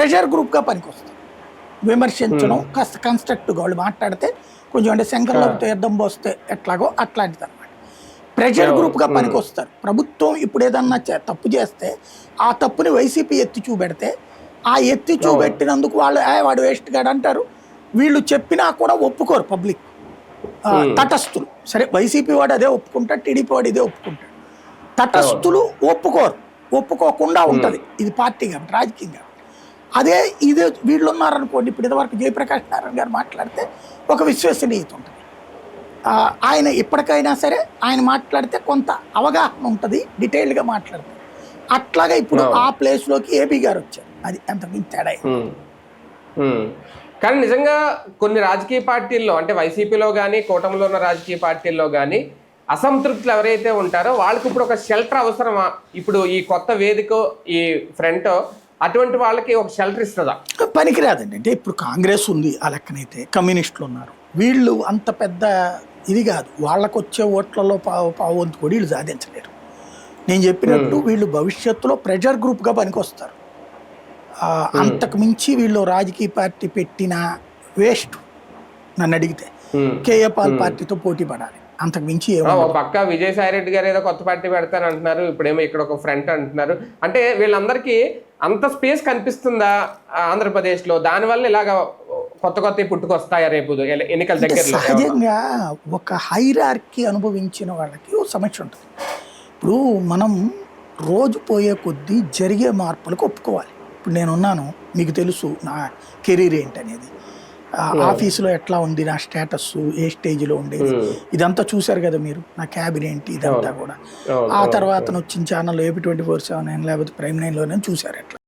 Pressure గ్రూప్గా పనికొస్తుంది. విమర్శించడం కాస్త కన్స్ట్రక్టివ్గా వాళ్ళు మాట్లాడితే కొంచెం అంటే శంకర్లోకి తీర్థం పోస్తే ఎట్లాగో అట్లాంటిది అనమాట. ప్రెషర్ గ్రూప్గా పనికొస్తారు. ప్రభుత్వం ఇప్పుడు ఏదన్నా తప్పు చేస్తే ఆ తప్పుని వైసీపీ ఎత్తి చూపెడితే ఆ ఎత్తి చూపెట్టినందుకు వాళ్ళు వాడు వేస్ట్ గాడు అంటారు. వీళ్ళు చెప్పినా కూడా ఒప్పుకోరు పబ్లిక్, తటస్థులు. సరే వైసీపీ వాడు అదే ఒప్పుకుంటాడు, టీడీపీ వాడు ఇదే ఒప్పుకుంటాడు. తటస్థులు ఒప్పుకోరు, ఒప్పుకోకుండా ఉంటుంది. ఇది పార్టీ కాబట్టి, రాజకీయం కాబట్టి. అదే ఇదే వీళ్ళు ఉన్నారనుకోండి, ఇప్పుడు ఇదివరకు జయప్రకాష్ నారాయణ గారు మాట్లాడితే ఒక విశ్వసనీయత ఉంటుంది. ఆయన ఇప్పటికైనా సరే ఆయన మాట్లాడితే కొంత అవగాహన ఉంటుంది, డీటెయిల్డ్గా మాట్లాడతారు. అట్లాగా ఇప్పుడు ఆ ప్లేస్లోకి ఏబీ గారు వచ్చారు. అది అంతకుమించి తేడా. కానీ నిజంగా కొన్ని రాజకీయ పార్టీల్లో అంటే వైసీపీలో కానీ కూటమిలో ఉన్న రాజకీయ పార్టీల్లో కానీ అసంతృప్తులు ఎవరైతే ఉంటారో వాళ్ళకి ఇప్పుడు ఒక షెల్టర్ అవసరమా? ఇప్పుడు ఈ కొత్త వేదిక, ఈ ఫ్రంట్ అటువంటి వాళ్ళకి ఒక షెల్టర్ ఇస్తుందా? పనికిరాదండి. అంటే ఇప్పుడు కాంగ్రెస్ ఉంది, ఆ లెక్కనైతే కమ్యూనిస్టులు ఉన్నారు. వీళ్ళు అంత పెద్ద ఇది కాదు, వాళ్ళకు వచ్చే ఓట్లలో పావంతు కూడా వీళ్ళు సాధించలేరు. నేను చెప్పినట్టు వీళ్ళు భవిష్యత్తులో ప్రెషర్ గ్రూప్గా పనికొస్తారు. అంతకు మించి వీళ్ళు రాజకీయ పార్టీ పెట్టిన వేస్ట్ నన్ను అడిగితే. కేఏ పాల్ పార్టీతో పోటీ పడాలి, అంతకు మించి పక్క విజయసాయి రెడ్డి గారు ఏదో కొత్త పార్టీ పెడతాను అంటున్నారు, ఇప్పుడేమో ఇక్కడ ఒక ఫ్రంట్ అంటున్నారు. అంటే వీళ్ళందరికీ అంత స్పేస్ కనిపిస్తుందా ఆంధ్రప్రదేశ్లో? దానివల్ల ఇలాగ కొత్త కొత్త పుట్టుకొస్తాయా రేపు ఎన్నికల దగ్గర? సహజంగా ఒక హైరార్కీ అనుభవించిన వాళ్ళకి ఒక సమస్య ఉంటుంది. ఇప్పుడు మనం రోజు పోయే కొద్దీ జరిగే మార్పులకు ఒప్పుకోవాలి. ఇప్పుడు నేనున్నాను, మీకు తెలుసు నా కెరీర్ ఏంటనేది, ఆఫీసులో ఎట్లా ఉంది నా స్టేటస్, ఏ స్టేజ్లో ఉండేది, ఇదంతా చూశారు కదా మీరు. నా క్యాబిన్ ఏంటి, ఇదంతా కూడా. ఆ తర్వాత వచ్చిన ఛానల్ ఏపీ 24/7 లేకపోతే ప్రైమ్ 9లోనే చూశారు ఎట్లా.